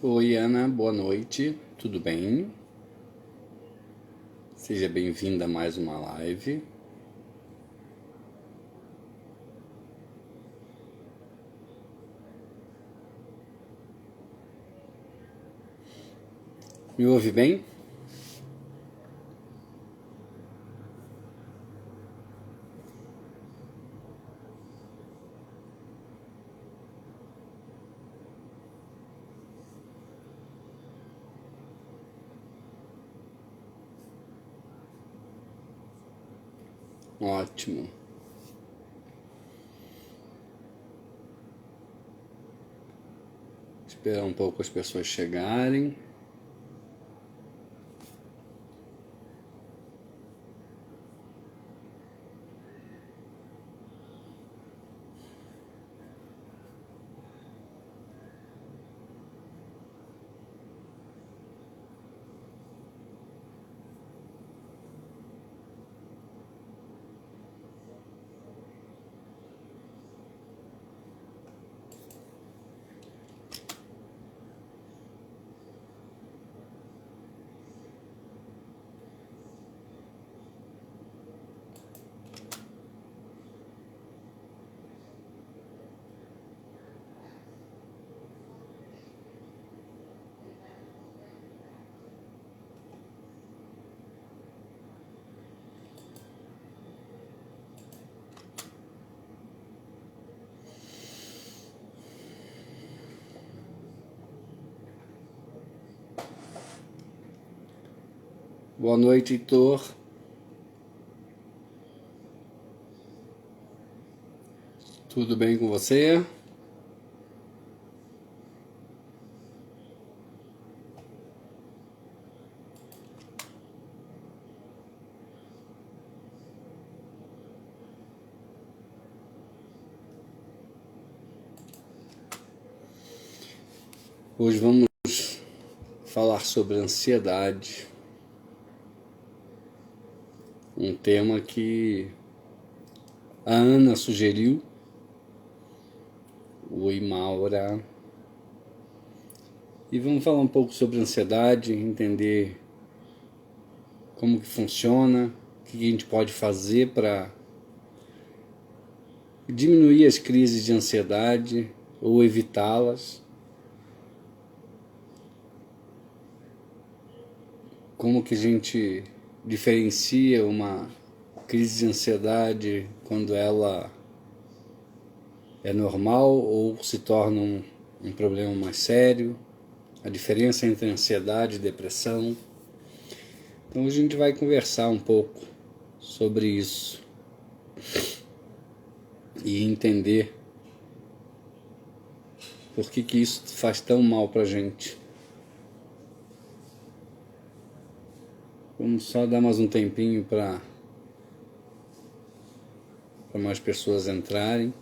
Oi, Ana, boa noite, tudo bem? Seja bem-vinda a mais uma live. Me ouve bem? Ótimo. Esperar um pouco as pessoas chegarem. Boa noite, Heitor. Tudo bem com você? Hoje vamos falar sobre ansiedade, um tema que a Ana sugeriu. Oi, Maura. E vamos falar um pouco sobre ansiedade, entender como que funciona, o que a gente pode fazer para diminuir as crises de ansiedade ou evitá-las. Como que a gente diferencia uma crise de ansiedade quando ela é normal ou se torna um problema mais sério, a diferença entre ansiedade e depressão. Então a gente vai conversar um pouco sobre isso e entender por que isso faz tão mal pra gente. Vamos só dar mais um tempinho para mais pessoas entrarem.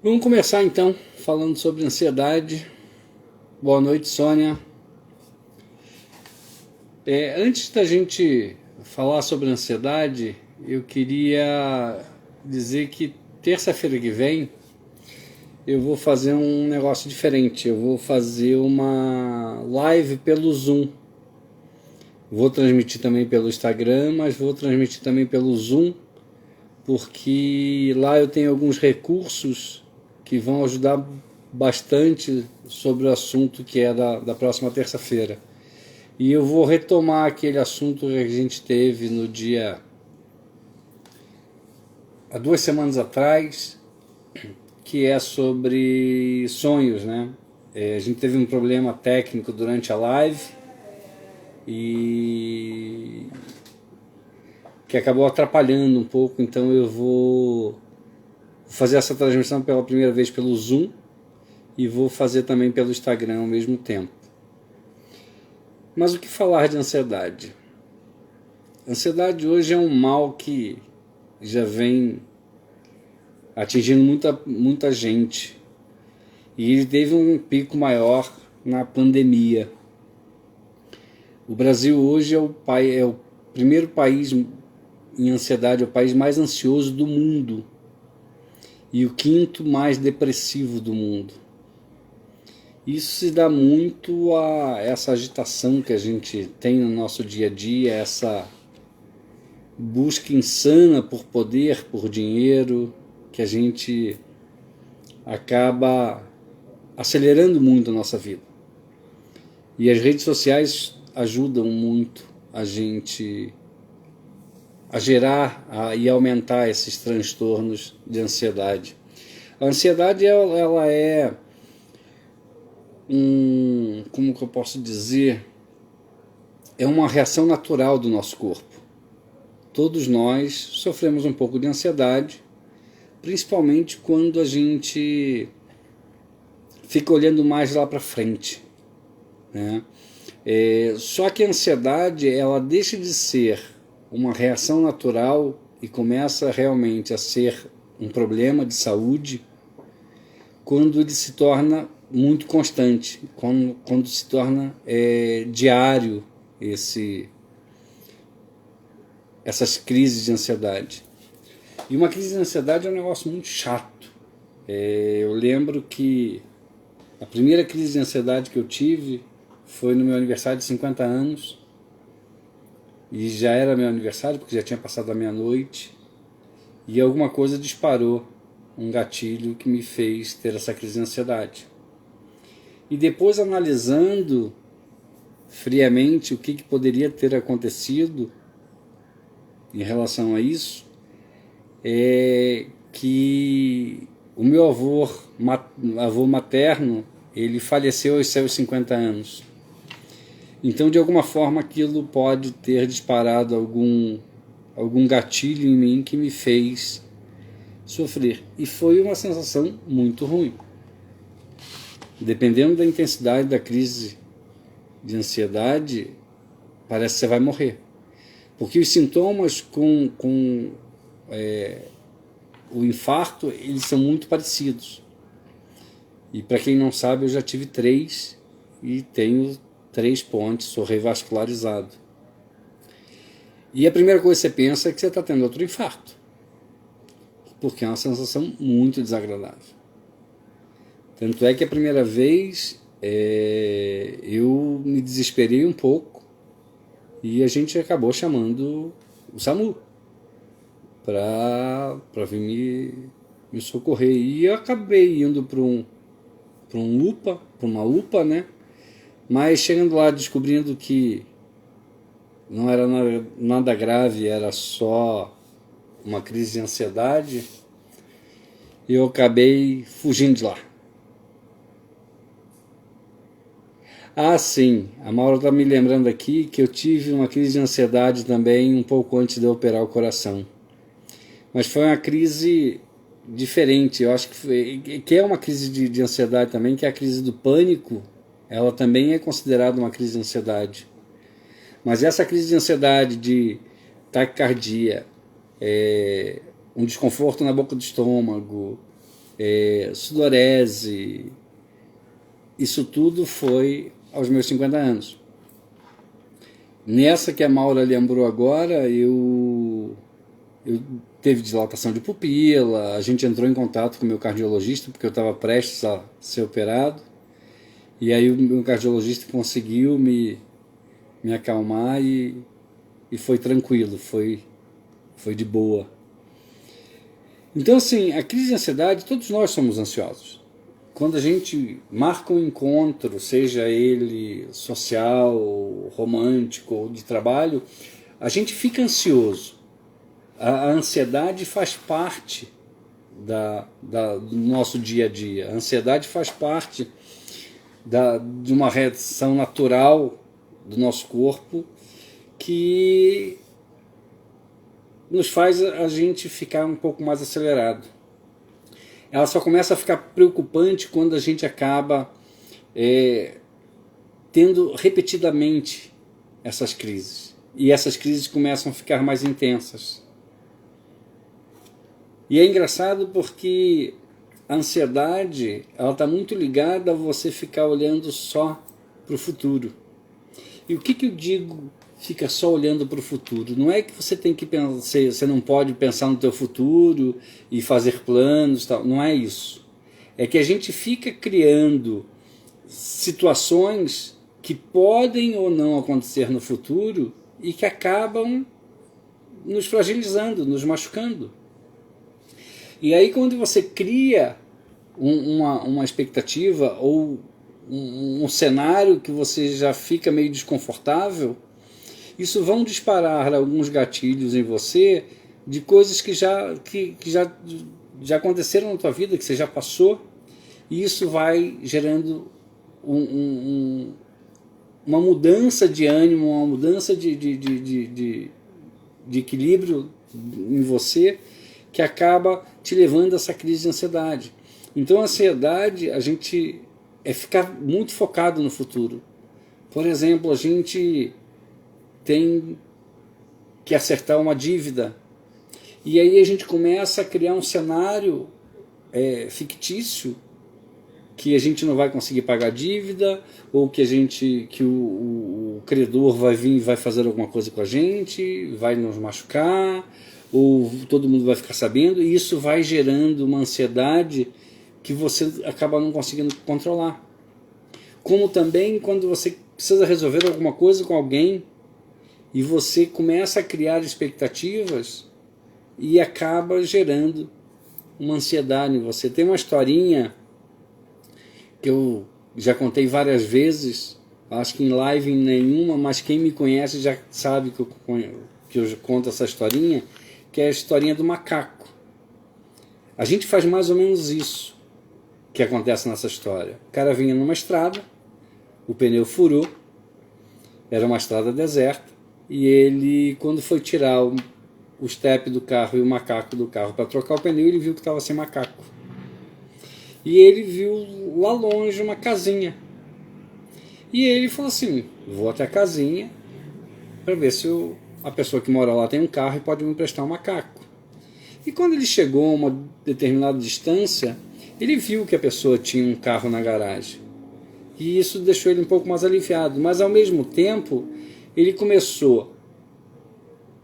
Vamos começar então falando sobre ansiedade. Boa noite, Sônia. Antes da gente falar sobre ansiedade, eu queria dizer que terça-feira que vem eu vou fazer um negócio diferente. Eu vou fazer uma live pelo Zoom. Vou transmitir também pelo Instagram, mas vou transmitir também pelo Zoom, porque lá eu tenho alguns recursos que vão ajudar bastante sobre o assunto que é da próxima terça-feira. E eu vou retomar aquele assunto que a gente teve no dia... há 2 semanas atrás, que é sobre sonhos, né? A gente teve um problema técnico durante a live e que acabou atrapalhando um pouco, então eu vou fazer essa transmissão pela primeira vez pelo Zoom e vou fazer também pelo Instagram ao mesmo tempo. Mas o que falar de ansiedade? Ansiedade hoje é um mal que já vem atingindo muita gente. E ele teve um pico maior na pandemia. O Brasil hoje é o primeiro país em ansiedade, é o país mais ansioso do mundo. E o 5º mais depressivo do mundo. Isso se dá muito a essa agitação que a gente tem no nosso dia a dia, essa busca insana por poder, por dinheiro, que a gente acaba acelerando muito a nossa vida. E as redes sociais ajudam muito a gente a gerar e aumentar esses transtornos de ansiedade. A ansiedade ela é como que eu posso dizer? É uma reação natural do nosso corpo. Todos nós sofremos um pouco de ansiedade, principalmente quando a gente fica olhando mais lá para frente, né? Só que a ansiedade ela deixa de ser uma reação natural e começa realmente a ser um problema de saúde quando ele se torna muito constante, quando se torna diário essas crises de ansiedade. E uma crise de ansiedade é um negócio muito chato. Eu lembro que a primeira crise de ansiedade que eu tive foi no meu aniversário de 50 anos, e já era meu aniversário, porque já tinha passado a meia-noite, e alguma coisa disparou um gatilho que me fez ter essa crise de ansiedade. E depois, analisando friamente o que poderia ter acontecido em relação a isso, é que o meu avô materno, ele faleceu aos seus 50 anos. Então, de alguma forma, aquilo pode ter disparado algum gatilho em mim que me fez sofrer. E foi uma sensação muito ruim. Dependendo da intensidade da crise de ansiedade, parece que você vai morrer. Porque os sintomas com o infarto, eles são muito parecidos. E para quem não sabe, eu já tive 3 e tenho 3 pontes, sou revascularizado. E a primeira coisa que você pensa é que você está tendo outro infarto. Porque é uma sensação muito desagradável. Tanto é que a primeira vez eu me desesperei um pouco e a gente acabou chamando o SAMU para vir me socorrer. E eu acabei indo para uma UPA, né? Mas chegando lá, descobrindo que não era nada grave, era só uma crise de ansiedade, eu acabei fugindo de lá. Ah, sim, a Maura está me lembrando aqui que eu tive uma crise de ansiedade também um pouco antes de eu operar o coração. Mas foi uma crise diferente, eu acho que é uma crise de ansiedade também, que é a crise do pânico, ela também é considerada uma crise de ansiedade. Mas essa crise de ansiedade de taquicardia, um desconforto na boca do estômago, sudorese, isso tudo foi aos meus 50 anos. Nessa que a Maura lembrou agora, eu teve dilatação de pupila, a gente entrou em contato com o meu cardiologista, porque eu estava prestes a ser operado, e aí o meu cardiologista conseguiu me acalmar e foi tranquilo, foi de boa. Então, assim, a crise de ansiedade, todos nós somos ansiosos. Quando a gente marca um encontro, seja ele social, romântico ou de trabalho, a gente fica ansioso. A ansiedade faz parte do nosso dia a dia. A ansiedade faz parte de uma reação natural do nosso corpo que nos faz a gente ficar um pouco mais acelerado. Ela só começa a ficar preocupante quando a gente acaba tendo repetidamente essas crises. E essas crises começam a ficar mais intensas. E é engraçado porque a ansiedade está muito ligada a você ficar olhando só para o futuro. E o que eu digo fica só olhando para o futuro? Não é que você tem que pensar, você não pode pensar no teu futuro e fazer planos, tal. Não é isso. É que a gente fica criando situações que podem ou não acontecer no futuro e que acabam nos fragilizando, nos machucando. E aí quando você cria uma expectativa ou um cenário que você já fica meio desconfortável, isso vão disparar alguns gatilhos em você de coisas que já aconteceram na tua vida, que você já passou, e isso vai gerando uma mudança de ânimo, uma mudança de equilíbrio em você, que acaba te levando a essa crise de ansiedade. Então a ansiedade, a gente ficar muito focado no futuro. Por exemplo, a gente tem que acertar uma dívida, e aí a gente começa a criar um cenário fictício, que a gente não vai conseguir pagar a dívida, ou que o credor vai vir e vai fazer alguma coisa com a gente, vai nos machucar, ou todo mundo vai ficar sabendo, e isso vai gerando uma ansiedade que você acaba não conseguindo controlar. Como também quando você precisa resolver alguma coisa com alguém, e você começa a criar expectativas e acaba gerando uma ansiedade em você. Tem uma historinha que eu já contei várias vezes, acho que em live nenhuma, mas quem me conhece já sabe que eu conto essa historinha, que é a historinha do macaco. A gente faz mais ou menos isso que acontece nessa história. O cara vinha numa estrada, o pneu furou, era uma estrada deserta, e ele, quando foi tirar o step do carro e o macaco do carro para trocar o pneu, ele viu que estava sem macaco. E ele viu lá longe uma casinha. E ele falou assim, vou até a casinha para ver se a pessoa que mora lá tem um carro e pode me emprestar um macaco. E quando ele chegou a uma determinada distância, ele viu que a pessoa tinha um carro na garagem. E isso deixou ele um pouco mais aliviado. Mas ao mesmo tempo, ele começou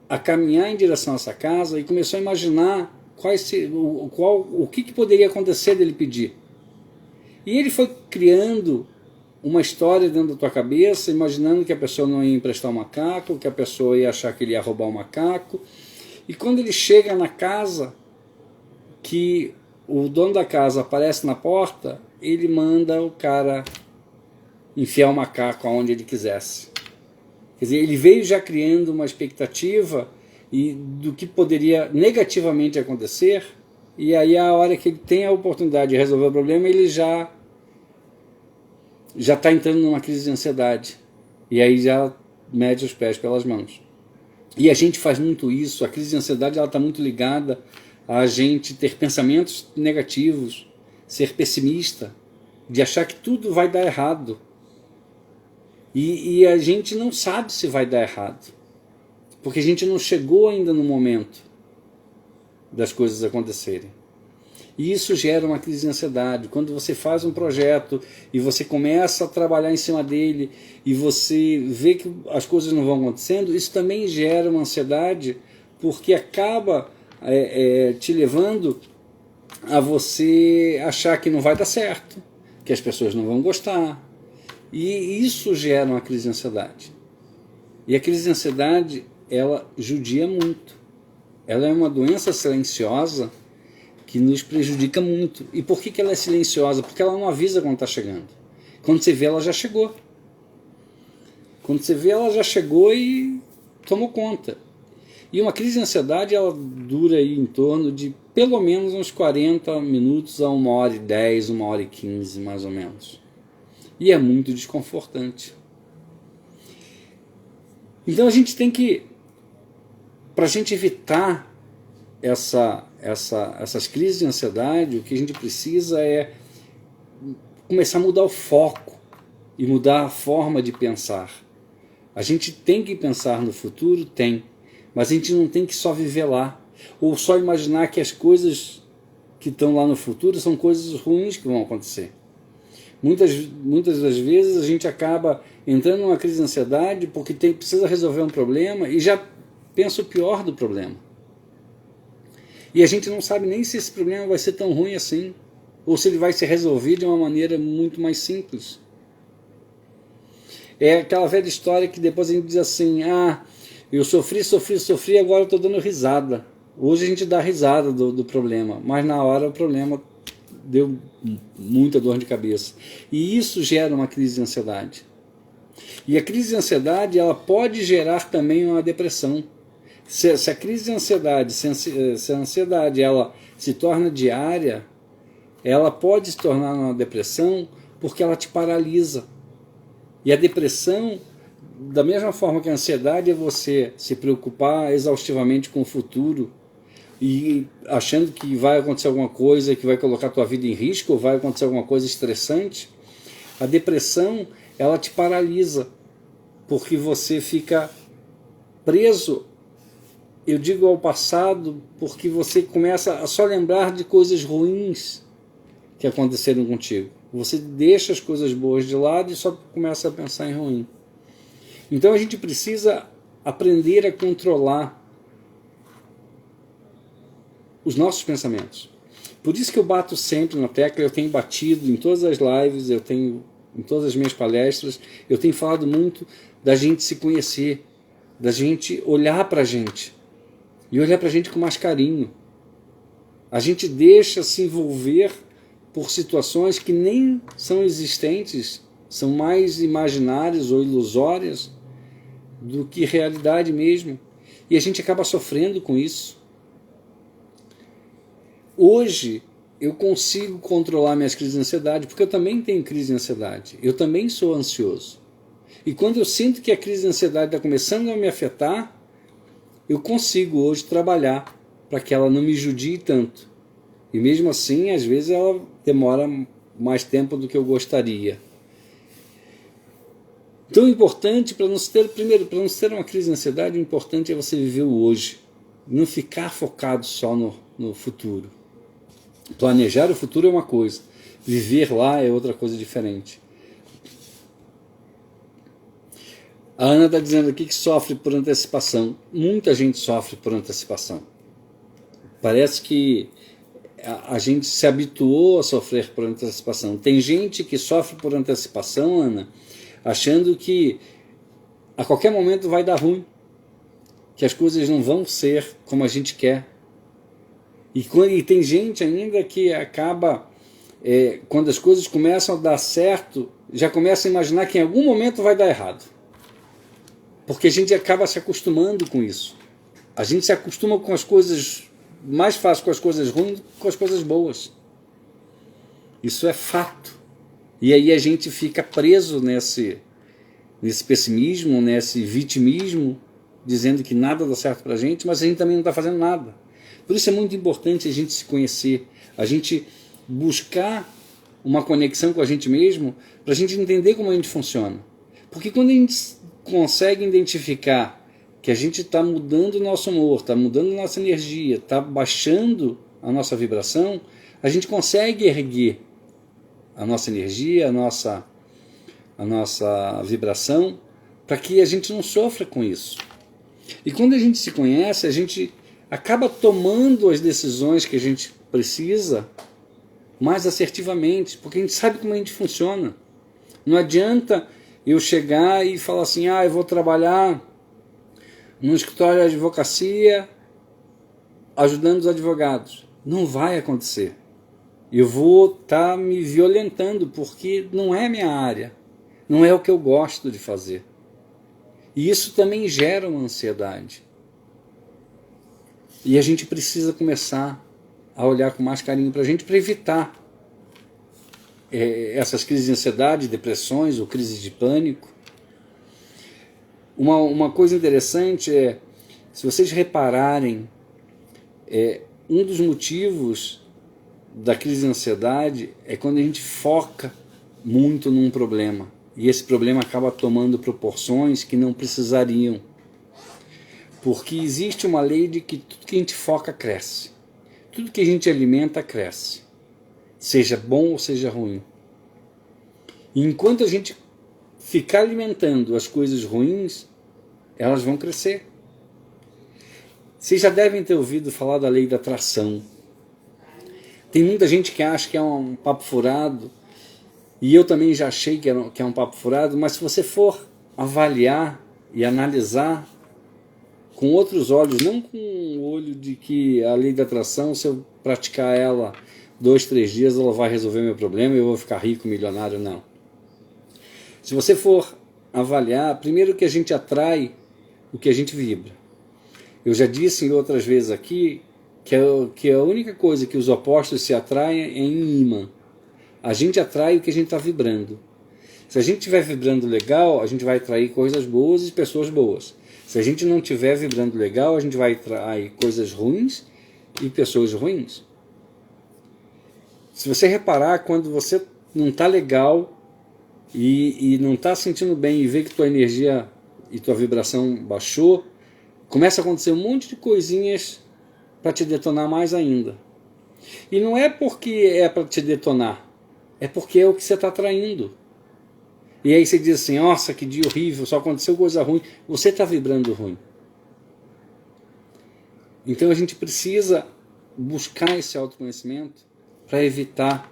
a caminhar em direção a essa casa e começou a imaginar o que poderia acontecer dele pedir. E ele foi criando uma história dentro da tua cabeça, imaginando que a pessoa não ia emprestar o macaco, que a pessoa ia achar que ele ia roubar o macaco. E quando ele chega na casa, que o dono da casa aparece na porta, ele manda o cara enfiar o macaco aonde ele quisesse. Quer dizer, ele veio já criando uma expectativa do que poderia negativamente acontecer, e aí a hora que ele tem a oportunidade de resolver o problema, ele já está entrando numa crise de ansiedade, e aí já mete os pés pelas mãos. E a gente faz muito isso. A crise de ansiedade está muito ligada a gente ter pensamentos negativos, ser pessimista, de achar que tudo vai dar errado. E a gente não sabe se vai dar errado, porque a gente não chegou ainda no momento das coisas acontecerem. E isso gera uma crise de ansiedade. Quando você faz um projeto e você começa a trabalhar em cima dele e você vê que as coisas não vão acontecendo, isso também gera uma ansiedade, porque acaba te levando a você achar que não vai dar certo, que as pessoas não vão gostar. E isso gera uma crise de ansiedade. E a crise de ansiedade, ela judia muito. Ela é uma doença silenciosa que nos prejudica muito. E por que ela é silenciosa? Porque ela não avisa quando está chegando. Quando você vê, ela já chegou. Quando você vê, ela já chegou e tomou conta. E uma crise de ansiedade, ela dura aí em torno de pelo menos uns 40 minutos a 1h10, 1h15, mais ou menos. E é muito desconfortante. Então a gente tem que, para a gente evitar essas crises de ansiedade, o que a gente precisa é começar a mudar o foco e mudar a forma de pensar. A gente tem que pensar no futuro? Tem. Mas a gente não tem que só viver lá. Ou só imaginar que as coisas que estão lá no futuro são coisas ruins que vão acontecer. Muitas das vezes a gente acaba entrando numa crise de ansiedade porque precisa resolver um problema e já pensa o pior do problema. E a gente não sabe nem se esse problema vai ser tão ruim assim, ou se ele vai ser resolvido de uma maneira muito mais simples. É aquela velha história que depois a gente diz assim, eu sofri, agora eu estou dando risada. Hoje a gente dá risada do problema, mas na hora o problema deu muita dor de cabeça. E isso gera uma crise de ansiedade. E a crise de ansiedade, ela pode gerar também uma depressão. Se a crise de ansiedade, se a ansiedade ela se torna diária, ela pode se tornar uma depressão porque ela te paralisa. E a depressão, da mesma forma que a ansiedade é você se preocupar exaustivamente com o futuro e achando que vai acontecer alguma coisa que vai colocar a tua vida em risco, ou vai acontecer alguma coisa estressante, a depressão, ela te paralisa, porque você fica preso, eu digo ao passado, porque você começa a só lembrar de coisas ruins que aconteceram contigo. Você deixa as coisas boas de lado e só começa a pensar em ruim. Então a gente precisa aprender a controlar os nossos pensamentos. Por isso que eu bato sempre na tecla, eu tenho batido em todas as lives, em todas as minhas palestras, eu tenho falado muito da gente se conhecer, da gente olhar para a gente, e olhar para a gente com mais carinho. A gente deixa se envolver por situações que nem são existentes, são mais imaginárias ou ilusórias do que realidade mesmo. E a gente acaba sofrendo com isso. Hoje eu consigo controlar minhas crises de ansiedade, porque eu também tenho crise de ansiedade. Eu também sou ansioso. E quando eu sinto que a crise de ansiedade está começando a me afetar, eu consigo hoje trabalhar para que ela não me judie tanto. E mesmo assim, às vezes ela demora mais tempo do que eu gostaria. Então o importante, para não se ter uma crise de ansiedade, o importante é você viver o hoje. Não ficar focado só no futuro. Planejar o futuro é uma coisa, viver lá é outra coisa diferente. A Ana está dizendo aqui que sofre por antecipação. Muita gente sofre por antecipação. Parece que a gente se habituou a sofrer por antecipação. Tem gente que sofre por antecipação, Ana, achando que a qualquer momento vai dar ruim, que as coisas não vão ser como a gente quer. E tem gente ainda que acaba, quando as coisas começam a dar certo, já começa a imaginar que em algum momento vai dar errado. Porque a gente acaba se acostumando com isso. A gente se acostuma com as coisas, mais fácil com as coisas ruins do que com as coisas boas. Isso é fato. E aí a gente fica preso nesse pessimismo, nesse vitimismo, dizendo que nada dá certo pra gente, mas a gente também não está fazendo nada. Por isso é muito importante a gente se conhecer, a gente buscar uma conexão com a gente mesmo, para a gente entender como a gente funciona. Porque quando a gente consegue identificar que a gente está mudando o nosso humor, está mudando a nossa energia, está baixando a nossa vibração, a gente consegue erguer a nossa energia, a nossa vibração, para que a gente não sofra com isso. E quando a gente se conhece, a gente acaba tomando as decisões que a gente precisa mais assertivamente, porque a gente sabe como a gente funciona. Não adianta eu chegar e falar assim, eu vou trabalhar num escritório de advocacia ajudando os advogados. Não vai acontecer. Eu vou estar me violentando, porque não é minha área, não é o que eu gosto de fazer. E isso também gera uma ansiedade. E a gente precisa começar a olhar com mais carinho para a gente, para evitar essas crises de ansiedade, depressões ou crises de pânico. Uma coisa interessante é, se vocês repararem, um dos motivos da crise de ansiedade é quando a gente foca muito num problema. E esse problema acaba tomando proporções que não precisariam. Porque existe uma lei de que tudo que a gente foca cresce. Tudo que a gente alimenta cresce. Seja bom ou seja ruim. E enquanto a gente ficar alimentando as coisas ruins, elas vão crescer. Vocês já devem ter ouvido falar da lei da atração. Tem muita gente que acha que é um papo furado, e eu também já achei que é um papo furado, mas se você for avaliar e analisar com outros olhos, não com o olho de que a lei da atração, se eu praticar ela 2, 3 dias, ela vai resolver meu problema e eu vou ficar rico, milionário, não. Se você for avaliar, primeiro que a gente atrai o que a gente vibra. Eu já disse em outras vezes aqui que a única coisa que os opostos se atraem é em imã. A gente atrai o que a gente está vibrando. Se a gente estiver vibrando legal, a gente vai atrair coisas boas e pessoas boas. Se a gente não estiver vibrando legal, a gente vai atrair coisas ruins e pessoas ruins. Se você reparar, quando você não está legal e não está sentindo bem e vê que tua energia e tua vibração baixou, começa a acontecer um monte de coisinhas para te detonar mais ainda. E não é porque é para te detonar, é porque é o que você está atraindo. E aí você diz assim, nossa, que dia horrível, só aconteceu coisa ruim. Você está vibrando ruim. Então a gente precisa buscar esse autoconhecimento para evitar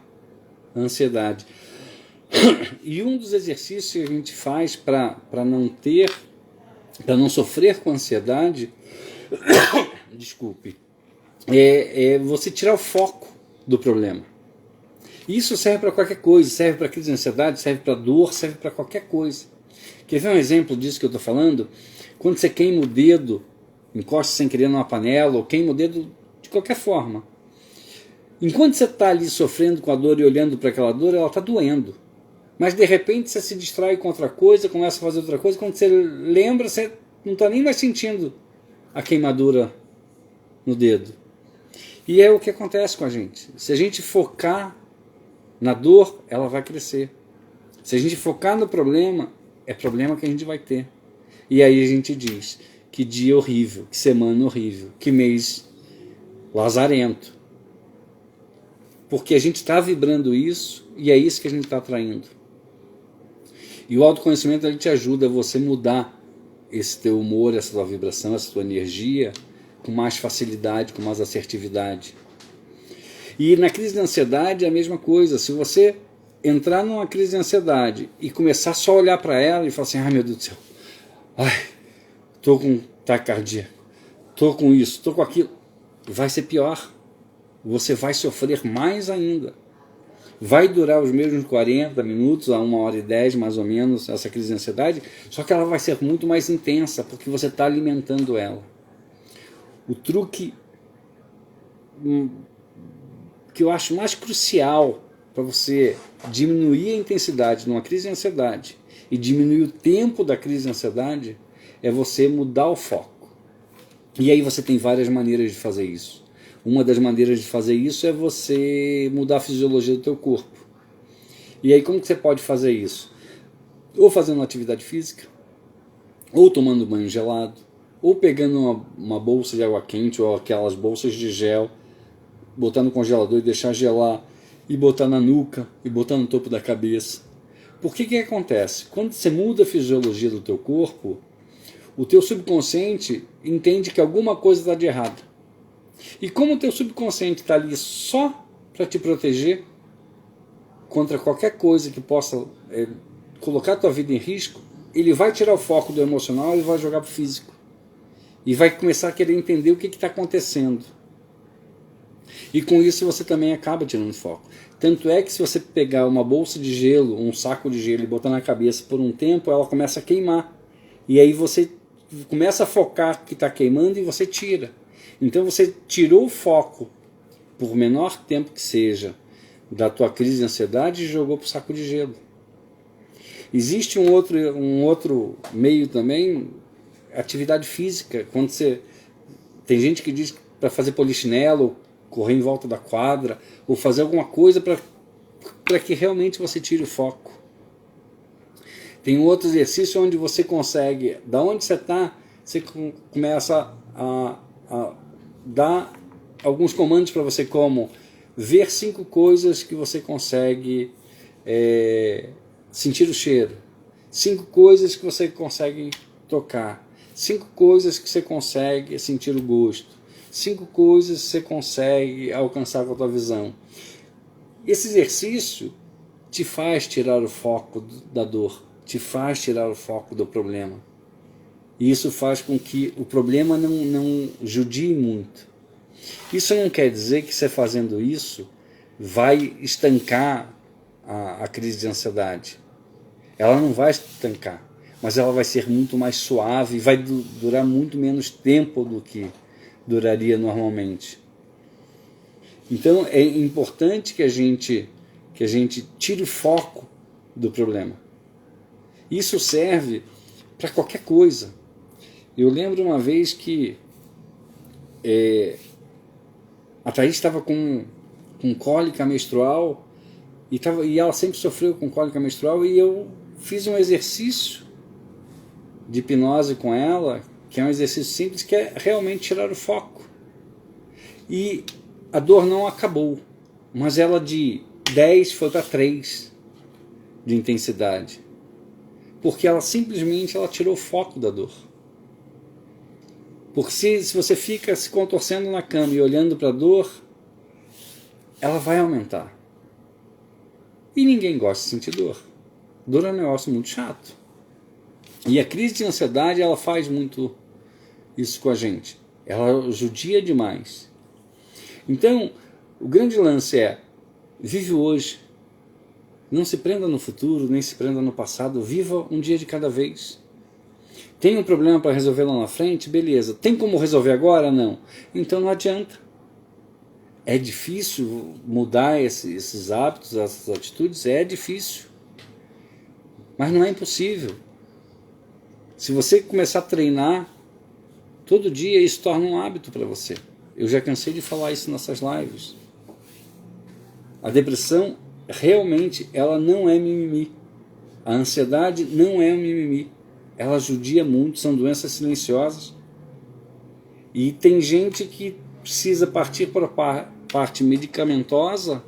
a ansiedade. E um dos exercícios que a gente faz para não sofrer com ansiedade, desculpe, é você tirar o foco do problema. Isso serve para qualquer coisa, serve para crise de ansiedade, serve para dor, serve para qualquer coisa. Quer ver um exemplo disso que eu estou falando? Quando você queima o dedo, encosta sem querer numa panela, ou queima o dedo de qualquer forma. Enquanto você está ali sofrendo com a dor e olhando para aquela dor, ela está doendo. Mas de repente você se distrai com outra coisa, começa a fazer outra coisa, quando você lembra, você não está nem mais sentindo a queimadura no dedo. E é o que acontece com a gente. Se a gente focar na dor, ela vai crescer. Se a gente focar no problema, é problema que a gente vai ter. E aí a gente diz, que dia horrível, que semana horrível, que mês lazarento. Porque a gente está vibrando isso e é isso que a gente está atraindo. E o autoconhecimento ele te ajuda a você mudar esse teu humor, essa tua vibração, essa tua energia com mais facilidade, com mais assertividade. E na crise de ansiedade é a mesma coisa. Se você entrar numa crise de ansiedade e começar só a olhar para ela e falar assim, ai meu Deus do céu, estou com taquicardia, estou com isso, estou com aquilo, vai ser pior. Você vai sofrer mais ainda. Vai durar os mesmos 40 minutos a 1h10 mais ou menos essa crise de ansiedade, só que ela vai ser muito mais intensa porque você está alimentando ela. O truque que eu acho mais crucial para você diminuir a intensidade numa crise de ansiedade e diminuir o tempo da crise de ansiedade é você mudar o foco. E aí você tem várias maneiras de fazer isso. Uma das maneiras de fazer isso é você mudar a fisiologia do teu corpo. E aí como que você pode fazer isso? Ou fazendo uma atividade física, ou tomando banho gelado, ou pegando uma bolsa de água quente ou aquelas bolsas de gel, botar no congelador e deixar gelar, e botar na nuca, e botar no topo da cabeça. Por que acontece? Quando você muda a fisiologia do teu corpo, o teu subconsciente entende que alguma coisa está de errado. E como o teu subconsciente está ali só para te proteger contra qualquer coisa que possa colocar a tua vida em risco, ele vai tirar o foco do emocional e vai jogar para o físico. E vai começar a querer entender o que está acontecendo. E com isso você também acaba tirando foco. Tanto é que se você pegar uma bolsa de gelo, um saco de gelo e botar na cabeça por um tempo, ela começa a queimar. E aí você começa a focar que está queimando e você tira. Então você tirou o foco, por menor tempo que seja, da tua crise de ansiedade e jogou para o saco de gelo. Existe um outro meio também, atividade física. Quando você tem gente que diz para fazer polichinelo, correr em volta da quadra, ou fazer alguma coisa para que realmente você tire o foco. Tem um outro exercício onde você consegue, da onde você está, você começa a dar alguns comandos para você, como ver 5 coisas que você consegue sentir o cheiro, 5 coisas que você consegue tocar, 5 coisas que você consegue sentir o gosto, 5 coisas que você consegue alcançar com a tua visão. Esse exercício te faz tirar o foco da dor, te faz tirar o foco do problema. E isso faz com que o problema não judie muito. Isso não quer dizer que você fazendo isso vai estancar a crise de ansiedade. Ela não vai estancar, mas ela vai ser muito mais suave e vai durar muito menos tempo do que duraria normalmente. Então é importante que a gente tire o foco do problema. Isso serve para qualquer coisa. Eu lembro uma vez que a Thaís estava com cólica menstrual e ela sempre sofreu com cólica menstrual, e eu fiz um exercício de hipnose com ela, que é um exercício simples, que é realmente tirar o foco. E a dor não acabou, mas ela de 10 foi para 3 de intensidade. Porque ela simplesmente tirou o foco da dor. Porque se você fica se contorcendo na cama e olhando para a dor, ela vai aumentar. E ninguém gosta de sentir dor. Dor é um negócio muito chato. E a crise de ansiedade, ela faz muito isso com a gente. Ela judia demais. Então, o grande lance é: vive hoje. Não se prenda no futuro, nem se prenda no passado. Viva um dia de cada vez. Tem um problema para resolver lá na frente? Beleza. Tem como resolver agora? Não. Então não adianta. É difícil mudar esses hábitos, essas atitudes? É difícil. Mas não é impossível. Se você começar a treinar todo dia, isso torna um hábito para você. Eu já cansei de falar isso nessas lives. A depressão realmente, ela não é mimimi. A ansiedade não é um mimimi. Ela judia muito, são doenças silenciosas. E tem gente que precisa partir para a parte medicamentosa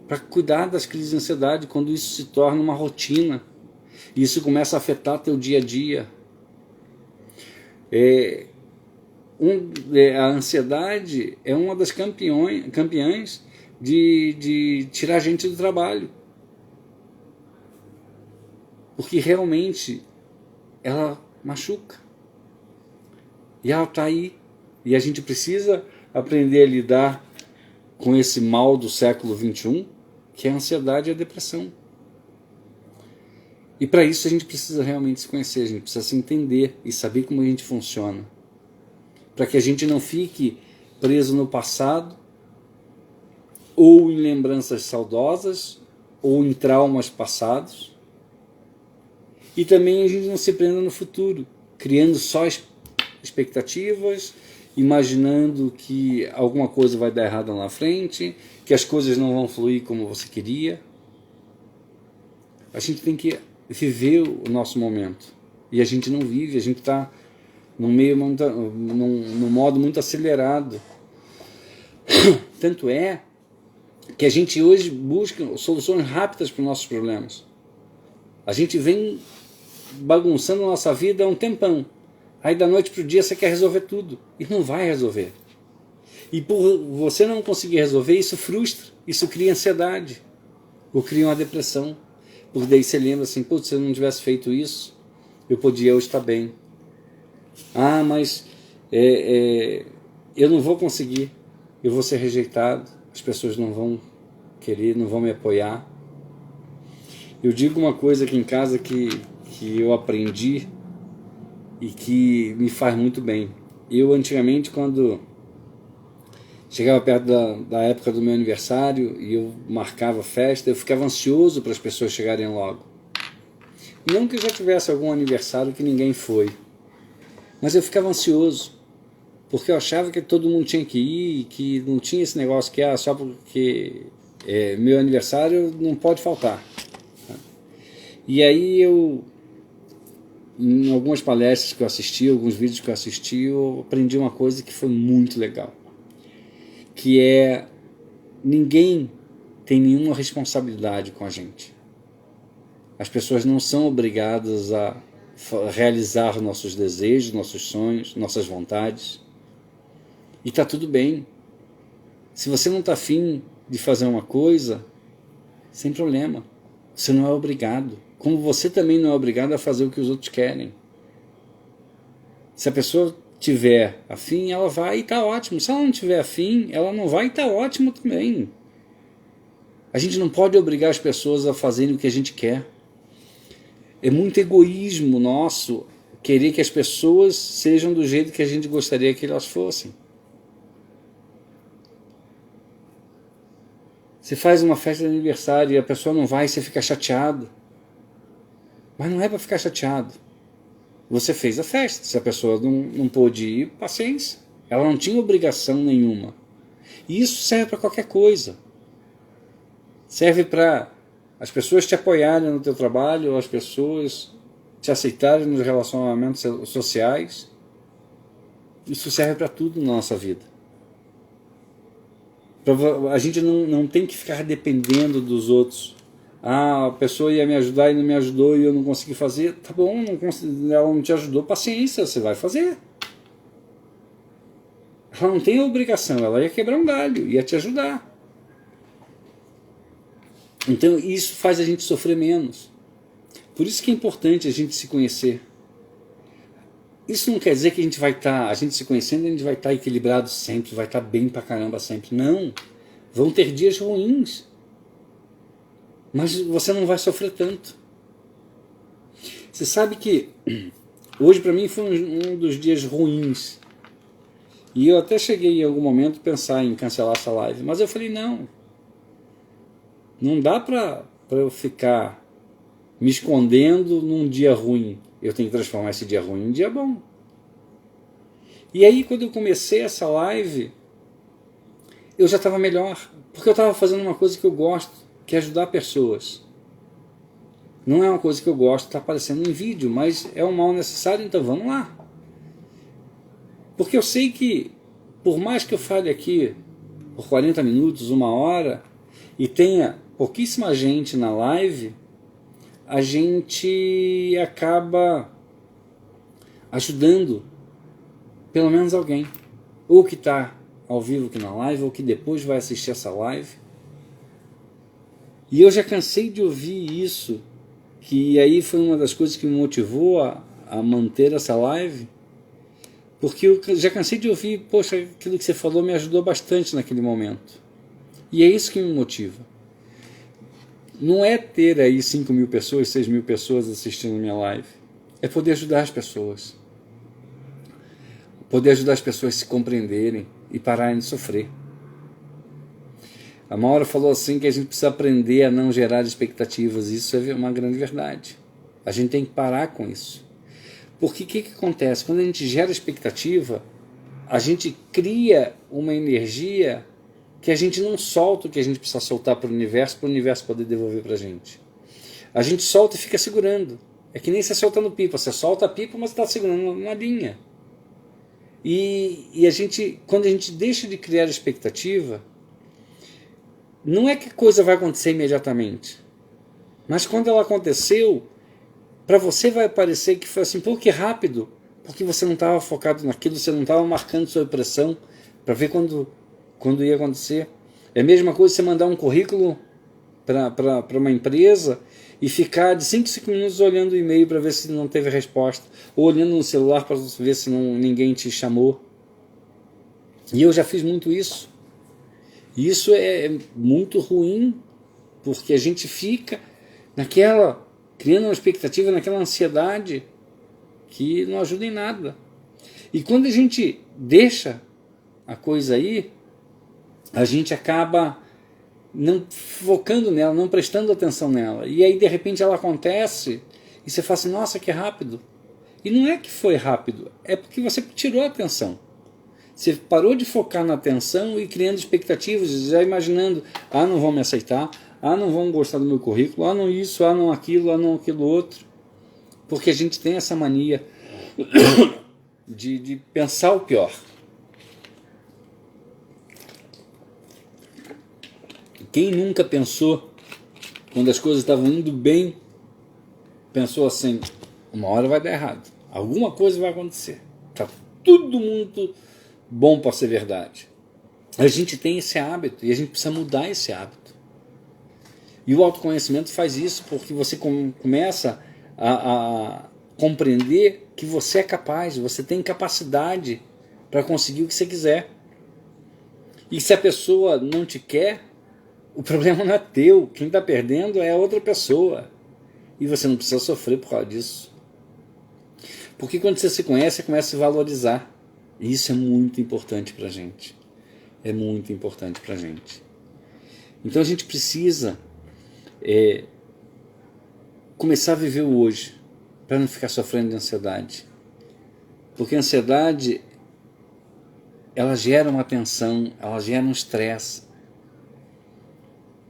para cuidar das crises de ansiedade, quando isso se torna uma rotina. E isso começa a afetar teu dia a dia. A ansiedade é uma das campeãs de tirar a gente do trabalho. Porque realmente ela machuca. E ela está aí. E a gente precisa aprender a lidar com esse mal do século XXI, que é a ansiedade e a depressão. E para isso a gente precisa realmente se conhecer, a gente precisa se entender e saber como a gente funciona. Para que a gente não fique preso no passado, ou em lembranças saudosas, ou em traumas passados. E também a gente não se prenda no futuro, criando só expectativas, imaginando que alguma coisa vai dar errado lá na frente, que as coisas não vão fluir como você queria. A gente tem que viver o nosso momento. E a gente não vive, a gente está num modo muito acelerado. Tanto é que a gente hoje busca soluções rápidas para os nossos problemas. A gente vem bagunçando a nossa vida há um tempão. Aí da noite para o dia você quer resolver tudo. E não vai resolver. E por você não conseguir resolver, isso frustra, isso cria ansiedade, ou cria uma depressão. Porque daí você lembra assim, putz, se eu não tivesse feito isso, eu podia hoje estar bem. Ah, mas eu não vou conseguir, eu vou ser rejeitado, as pessoas não vão querer, não vão me apoiar. Eu digo uma coisa aqui em casa que eu aprendi e que me faz muito bem. Eu antigamente, quando chegava perto da época do meu aniversário e eu marcava festa, eu ficava ansioso para as pessoas chegarem logo. Não que eu já tivesse algum aniversário que ninguém foi, mas eu ficava ansioso, porque eu achava que todo mundo tinha que ir, que não tinha esse negócio que só porque meu aniversário não pode faltar. E aí em algumas palestras que eu assisti, alguns vídeos que eu assisti, eu aprendi uma coisa que foi muito legal, que é: ninguém tem nenhuma responsabilidade com a gente. As pessoas não são obrigadas a realizar nossos desejos, nossos sonhos, nossas vontades. E está tudo bem. Se você não está afim de fazer uma coisa, sem problema. Você não é obrigado. Como você também não é obrigado a fazer o que os outros querem. Se a pessoa tiver afim, ela vai e está ótimo. Se ela não tiver afim, ela não vai e está ótimo também. A gente não pode obrigar as pessoas a fazerem o que a gente quer. É muito egoísmo nosso querer que as pessoas sejam do jeito que a gente gostaria que elas fossem. Você faz uma festa de aniversário e a pessoa não vai e você fica chateado. Mas não é para ficar chateado. Você fez a festa. Se a pessoa não pôde ir, paciência. Ela não tinha obrigação nenhuma. E isso serve para qualquer coisa. Serve para as pessoas te apoiarem no teu trabalho, ou as pessoas te aceitarem nos relacionamentos sociais. Isso serve para tudo na nossa vida. A gente não tem que ficar dependendo dos outros. Ah, a pessoa ia me ajudar e não me ajudou e eu não consegui fazer. Tá bom, ela não te ajudou, paciência, você vai fazer. Ela não tem a obrigação, ela ia quebrar um galho, ia te ajudar. Então isso faz a gente sofrer menos. Por isso que é importante a gente se conhecer. Isso não quer dizer que a gente se conhecendo, a gente vai estar equilibrado sempre, vai estar bem pra caramba sempre. Não. Vão ter dias ruins. Mas você não vai sofrer tanto. Você sabe que hoje para mim foi um dos dias ruins. E eu até cheguei em algum momento a pensar em cancelar essa live. Mas eu falei, não dá para eu ficar me escondendo num dia ruim. Eu tenho que transformar esse dia ruim em um dia bom. E aí quando eu comecei essa live, eu já estava melhor. Porque eu estava fazendo uma coisa que eu gosto, que é ajudar pessoas. Não é uma coisa que eu gosto de estar aparecendo em vídeo, mas é um mal necessário, então vamos lá. Porque eu sei que, por mais que eu fale aqui por 40 minutos, 1 hora, e tenha pouquíssima gente na live, a gente acaba ajudando pelo menos alguém. Ou que está ao vivo aqui na live, ou que depois vai assistir essa live. E eu já cansei de ouvir isso, que aí foi uma das coisas que me motivou a manter essa live, porque eu já cansei de ouvir, poxa, aquilo que você falou me ajudou bastante naquele momento. E é isso que me motiva. Não é ter aí 5.000 pessoas, 6.000 pessoas assistindo a minha live. É poder ajudar as pessoas. Poder ajudar as pessoas a se compreenderem e pararem de sofrer. A Maura falou assim que a gente precisa aprender a não gerar expectativas. Isso é uma grande verdade. A gente tem que parar com isso. Porque o que acontece? Quando a gente gera expectativa, a gente cria uma energia que a gente não solta o que a gente precisa soltar para o universo poder devolver para a gente. A gente solta e fica segurando. É que nem você soltando pipa. Você solta a pipa, mas está segurando uma linha. E quando a gente deixa de criar expectativa, não é que a coisa vai acontecer imediatamente. Mas quando ela aconteceu, para você vai parecer que foi assim, pô, que rápido. Porque você não estava focado naquilo, você não estava marcando sua impressão para ver quando quando ia acontecer. É a mesma coisa você mandar um currículo para uma empresa e ficar de 5 em 5 minutos olhando o e-mail para ver se não teve resposta, ou olhando no celular para ver se ninguém te chamou. E eu já fiz muito isso. E isso é muito ruim, porque a gente fica criando uma expectativa, naquela ansiedade que não ajuda em nada. E quando a gente deixa a coisa aí, a gente acaba não focando nela, não prestando atenção nela. E aí de repente ela acontece e você fala assim, nossa, que rápido. E não é que foi rápido, é porque você tirou a atenção. Você parou de focar na atenção e criando expectativas, já imaginando, não vão me aceitar, não vão gostar do meu currículo, não isso, não aquilo, não aquilo outro. Porque a gente tem essa mania de pensar o pior. Quem nunca pensou, quando as coisas estavam indo bem, pensou assim, uma hora vai dar errado, alguma coisa vai acontecer, está tudo muito bom para ser verdade. A gente tem esse hábito e a gente precisa mudar esse hábito. E o autoconhecimento faz isso, porque você começa a compreender que você é capaz, você tem capacidade para conseguir o que você quiser. E se a pessoa não te quer, o problema não é teu, quem está perdendo é a outra pessoa. E você não precisa sofrer por causa disso. Porque quando você se conhece, você começa a se valorizar. E isso é muito importante para a gente. É muito importante para a gente. Então a gente precisa começar a viver o hoje, para não ficar sofrendo de ansiedade. Porque a ansiedade, ela gera uma tensão, ela gera um estresse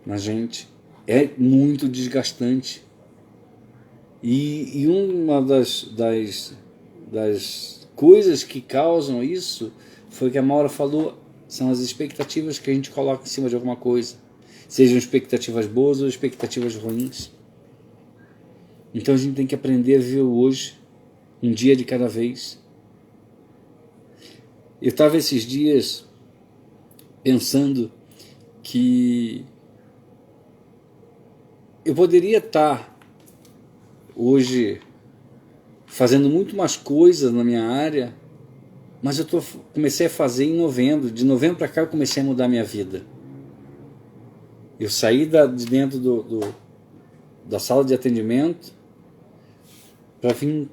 na gente. É muito desgastante. E uma das coisas que causam isso foi que a Maura falou, são as expectativas que a gente coloca em cima de alguma coisa, sejam expectativas boas ou expectativas ruins. Então a gente tem que aprender a viver o hoje, um dia de cada vez. Eu estava esses dias pensando que eu poderia estar hoje fazendo muito mais coisas na minha área, mas eu comecei a fazer em novembro. De novembro para cá eu comecei a mudar minha vida. Eu saí de dentro da sala de atendimento para vir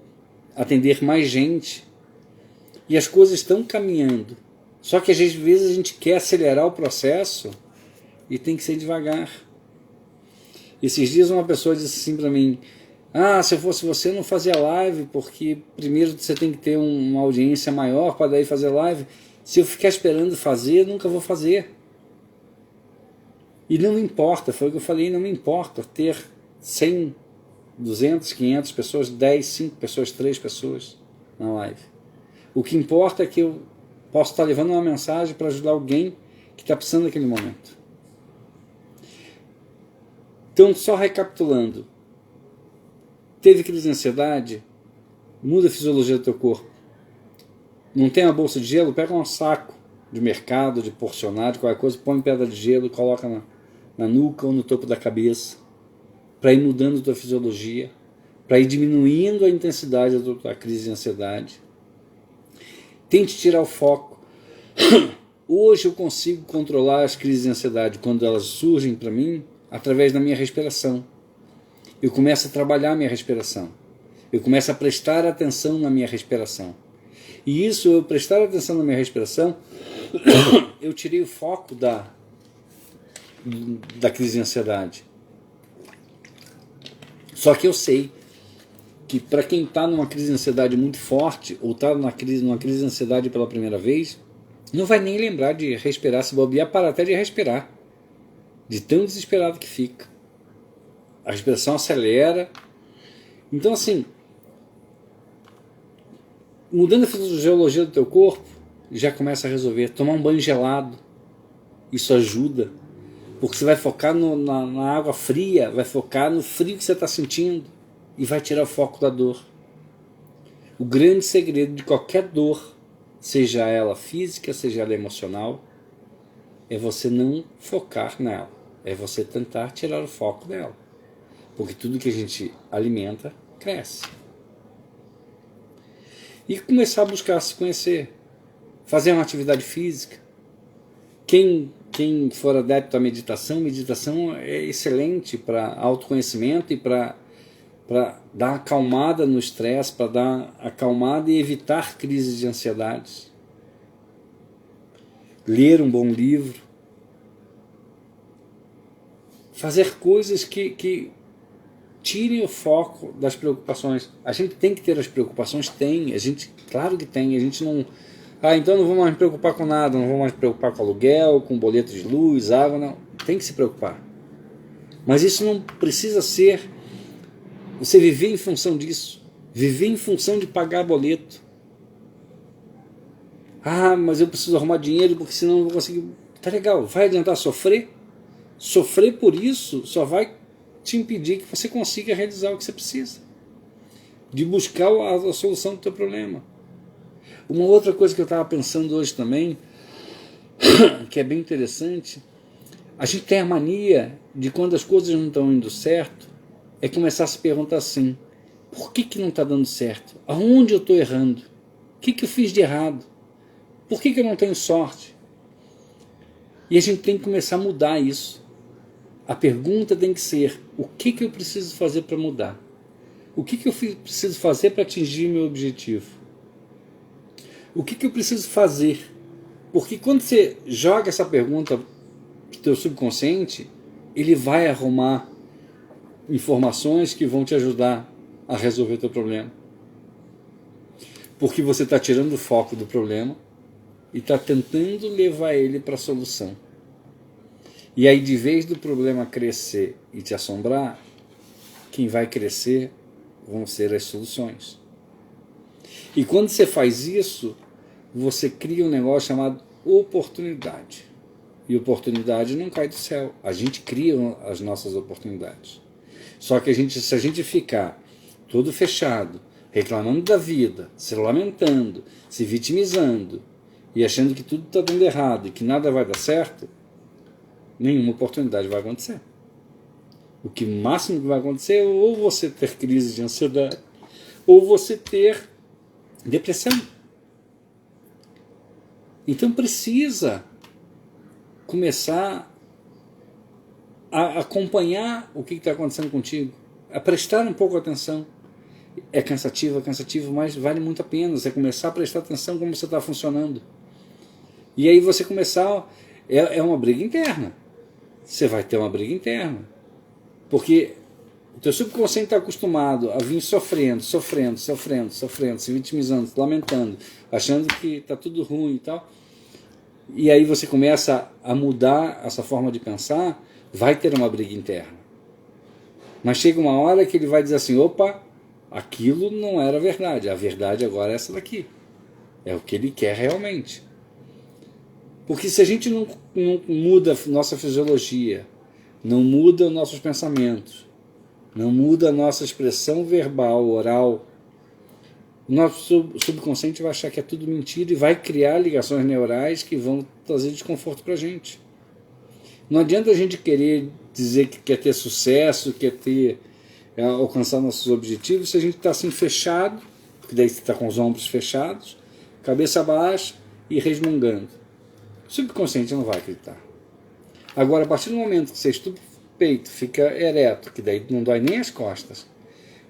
atender mais gente. E as coisas estão caminhando. Só que às vezes a gente quer acelerar o processo e tem que ser devagar. Esses dias uma pessoa disse assim para mim, se eu fosse você, eu não fazia live, porque primeiro você tem que ter uma audiência maior para daí fazer live. Se eu ficar esperando fazer, eu nunca vou fazer. E não me importa, foi o que eu falei, não me importa ter 100, 200, 500 pessoas, 10, 5 pessoas, 3 pessoas na live. O que importa é que eu posso estar levando uma mensagem para ajudar alguém que está precisando naquele momento. Então, só recapitulando, teve crise de ansiedade? Muda a fisiologia do teu corpo. Não tem uma bolsa de gelo? Pega um saco de mercado, de porcionar, de qualquer coisa, põe pedra de gelo, coloca na nuca ou no topo da cabeça, para ir mudando a tua fisiologia, para ir diminuindo a intensidade da crise de ansiedade. Tente tirar o foco. Hoje eu consigo controlar as crises de ansiedade quando elas surgem para mim através da minha respiração. Eu começo a trabalhar a minha respiração. Eu começo a prestar atenção na minha respiração. E isso, eu prestar atenção na minha respiração, eu tirei o foco da crise de ansiedade. Só que eu sei que para quem está numa crise de ansiedade muito forte, ou está numa crise de ansiedade pela primeira vez, não vai nem lembrar de respirar, se bobear, para até de respirar, de tão desesperado que fica. A respiração acelera. Então assim, mudando a fisiologia do teu corpo, já começa a resolver. Tomar um banho gelado, isso ajuda, porque você vai focar na água fria, vai focar no frio que você está sentindo e vai tirar o foco da dor. O grande segredo de qualquer dor, seja ela física, seja ela emocional, é você não focar nela, é você tentar tirar o foco dela. Porque tudo que a gente alimenta, cresce. E começar a buscar se conhecer, fazer uma atividade física. Quem for adepto à meditação, meditação é excelente para autoconhecimento e para dar acalmada no estresse, para dar acalmada e evitar crises de ansiedades. Ler um bom livro. Fazer coisas que tirem o foco das preocupações. A gente tem que ter as preocupações? Tem. A gente, claro que tem. A gente não... então não vou mais me preocupar com nada, não vou mais me preocupar com aluguel, com boleto de luz, água, não. Tem que se preocupar. Mas isso não precisa ser você viver em função disso. Viver em função de pagar boleto. Mas eu preciso arrumar dinheiro porque senão não vou conseguir... Tá legal, vai adiantar sofrer? Sofrer por isso só vai te impedir que você consiga realizar o que você precisa. De buscar a solução do teu problema. Uma outra coisa que eu estava pensando hoje também, que é bem interessante, a gente tem a mania de quando as coisas não estão indo certo, é começar a se perguntar assim, por que não está dando certo? Aonde eu estou errando? O que eu fiz de errado? Por que eu não tenho sorte? E a gente tem que começar a mudar isso. A pergunta tem que ser, o que eu preciso fazer para mudar? O que eu preciso fazer para atingir meu objetivo? O que eu preciso fazer? Porque quando você joga essa pergunta para o teu subconsciente, ele vai arrumar informações que vão te ajudar a resolver o teu problema. Porque você está tirando o foco do problema e está tentando levar ele para a solução. E aí, de vez do problema crescer e te assombrar, quem vai crescer vão ser as soluções. E quando você faz isso, você cria um negócio chamado oportunidade. E oportunidade não cai do céu. A gente cria as nossas oportunidades. Só que se a gente ficar todo fechado, reclamando da vida, se lamentando, se vitimizando e achando que tudo está dando errado e que nada vai dar certo, nenhuma oportunidade vai acontecer. O máximo que vai acontecer é ou você ter crise de ansiedade ou você ter depressão. Então precisa começar a acompanhar o que está acontecendo contigo, a prestar um pouco atenção. É cansativo, mas vale muito a pena você começar a prestar atenção como você está funcionando. E aí você começar... É uma briga interna. Você vai ter uma briga interna. Porque o teu subconsciente está acostumado a vir sofrendo, se vitimizando, se lamentando, achando que está tudo ruim e tal. E aí você começa a mudar essa forma de pensar, vai ter uma briga interna. Mas chega uma hora que ele vai dizer assim, opa, aquilo não era verdade, a verdade agora é essa daqui. É o que ele quer realmente. Porque se a gente não muda nossa fisiologia, não muda nossos pensamentos, não muda a nossa expressão verbal, oral, o nosso subconsciente vai achar que é tudo mentira e vai criar ligações neurais que vão trazer desconforto para a gente. Não adianta a gente querer dizer que quer ter sucesso, alcançar nossos objetivos, se a gente está assim fechado, porque daí você está com os ombros fechados, cabeça baixa e resmungando. O subconsciente não vai acreditar. Agora, a partir do momento que você estupa o peito, fica ereto, que daí não dói nem as costas,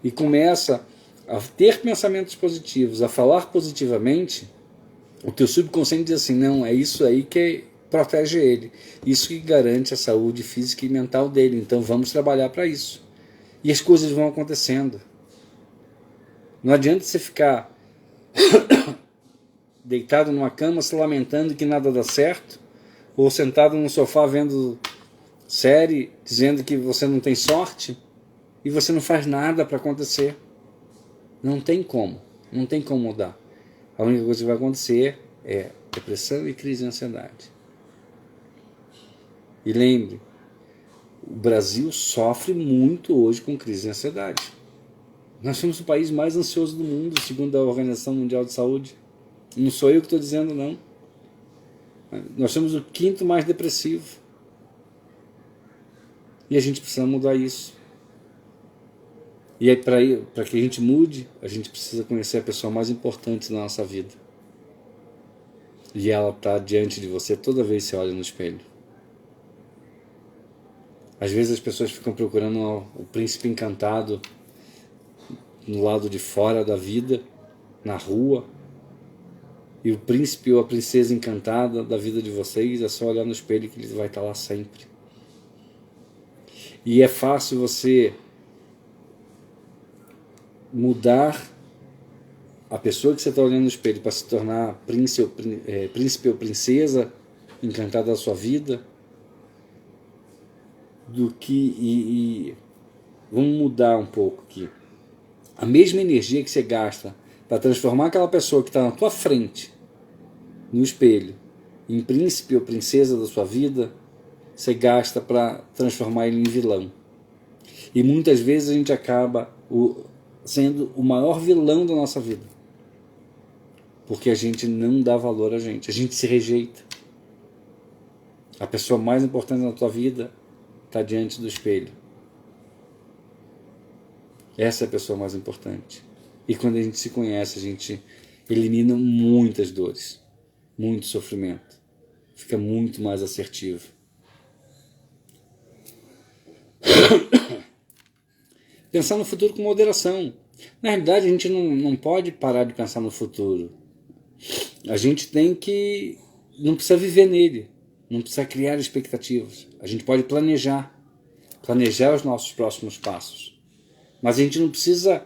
e começa a ter pensamentos positivos, a falar positivamente, o teu subconsciente diz assim, não, é isso aí que protege ele, isso que garante a saúde física e mental dele, então vamos trabalhar para isso. E as coisas vão acontecendo. Não adianta você ficar deitado numa cama se lamentando que nada dá certo, ou sentado no sofá vendo série, dizendo que você não tem sorte, e você não faz nada para acontecer. Não tem como mudar. A única coisa que vai acontecer é depressão e crise de ansiedade. E lembre, o Brasil sofre muito hoje com crise de ansiedade. Nós somos o país mais ansioso do mundo, segundo a Organização Mundial de Saúde. Não sou eu que estou dizendo, não. Nós somos o quinto mais depressivo. E a gente precisa mudar isso. E aí, para que a gente mude, a gente precisa conhecer a pessoa mais importante da nossa vida. E ela está diante de você toda vez que você olha no espelho. Às vezes as pessoas ficam procurando o príncipe encantado no lado de fora da vida, na rua. E o príncipe ou a princesa encantada da vida de vocês é só olhar no espelho que ele vai estar lá sempre. E é fácil você mudar a pessoa que você está olhando no espelho para se tornar príncipe ou princesa encantada da sua vida, do que vamos mudar um pouco aqui. A mesma energia que você gasta para transformar aquela pessoa que está na tua frente no espelho em príncipe ou princesa da sua vida, você gasta para transformar ele em vilão. E muitas vezes a gente acaba sendo o maior vilão da nossa vida, porque a gente não dá valor a gente se rejeita. A pessoa mais importante na tua vida está diante do espelho. Essa é a pessoa mais importante. E quando a gente se conhece, a gente elimina muitas dores, muito sofrimento, fica muito mais assertivo. Pensar no futuro com moderação. Na realidade, a gente não pode parar de pensar no futuro. A gente não precisa viver nele, não precisa criar expectativas. A gente pode planejar os nossos próximos passos. Mas a gente não precisa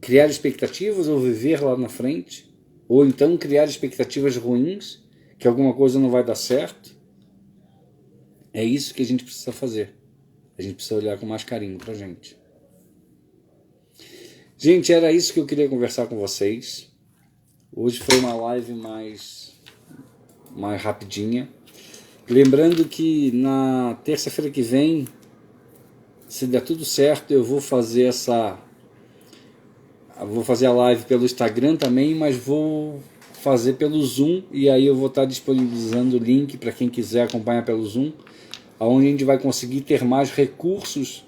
criar expectativas ou viver lá na frente, ou então criar expectativas ruins, que alguma coisa não vai dar certo. É isso que a gente precisa fazer. A gente precisa olhar com mais carinho pra gente. Gente, era isso que eu queria conversar com vocês. Hoje foi uma live mais rapidinha. Lembrando que na terça-feira que vem, se der tudo certo, eu vou fazer a live pelo Instagram também, mas vou fazer pelo Zoom, e aí eu vou estar disponibilizando o link para quem quiser acompanhar pelo Zoom, onde a gente vai conseguir ter mais recursos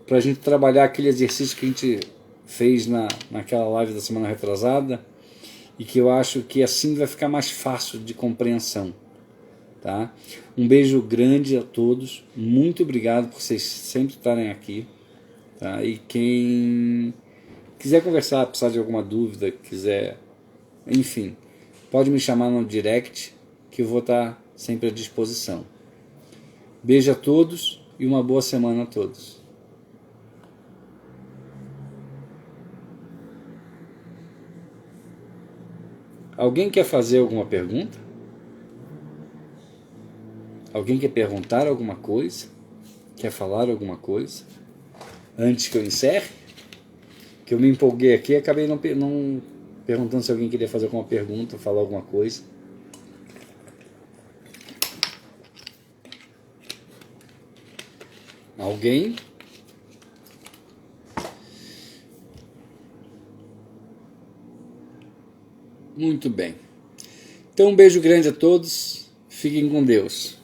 para a gente trabalhar aquele exercício que a gente fez naquela live da semana retrasada, e que eu acho que assim vai ficar mais fácil de compreensão. Tá? Um beijo grande a todos, muito obrigado por vocês sempre estarem aqui. Tá? E quem quiser conversar, precisar de alguma dúvida, quiser, enfim, pode me chamar no direct, que eu vou estar sempre à disposição. Beijo a todos e uma boa semana a todos. Alguém quer fazer alguma pergunta? Alguém quer perguntar alguma coisa? Quer falar alguma coisa? Antes que eu encerre? Que eu me empolguei aqui e acabei não perguntando se alguém queria fazer alguma pergunta, falar alguma coisa. Alguém? Muito bem. Então um beijo grande a todos. Fiquem com Deus.